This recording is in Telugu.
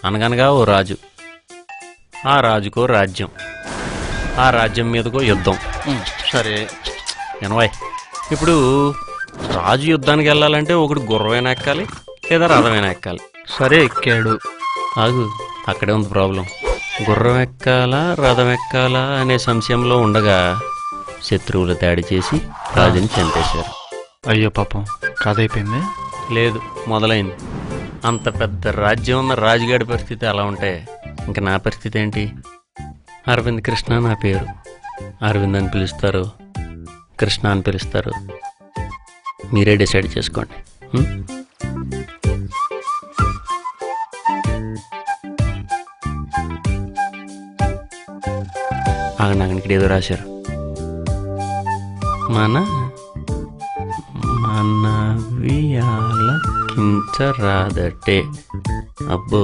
అనగనగా ఓ రాజు, ఆ రాజుకో రాజ్యం, ఆ రాజ్యం మీదకో యుద్ధం. సరే ఎనవై, ఇప్పుడు రాజు యుద్ధానికి వెళ్ళాలంటే ఒకటి గుర్రమైనా ఎక్కాలి లేదా రథమైనా ఎక్కాలి. సరే ఎక్కాడు. ఆగు, అక్కడే ఉంది ప్రాబ్లం. గుర్రం ఎక్కాలా రథం ఎక్కాలా అనే సంశయంలో ఉండగా శత్రువులు దాడి చేసి రాజుని చంపేశారు. అయ్యో పాపం, కథ అయిపోయింది. లేదు, మొదలైంది. అంత పెద్ద రాజ్యం ఉన్న రాజుగాడి పరిస్థితి అలా ఉంటే ఇంకా నా పరిస్థితి ఏంటి? అరవింద్ కృష్ణ నా పేరు. అరవింద్ అని పిలుస్తారు, కృష్ణ అని పిలుస్తారు, మీరే డిసైడ్ చేసుకోండి. ఆగండి, ఇక్కడ ఏదో రాశారు. మనవి ఆలకించరాదటే. అబ్బో,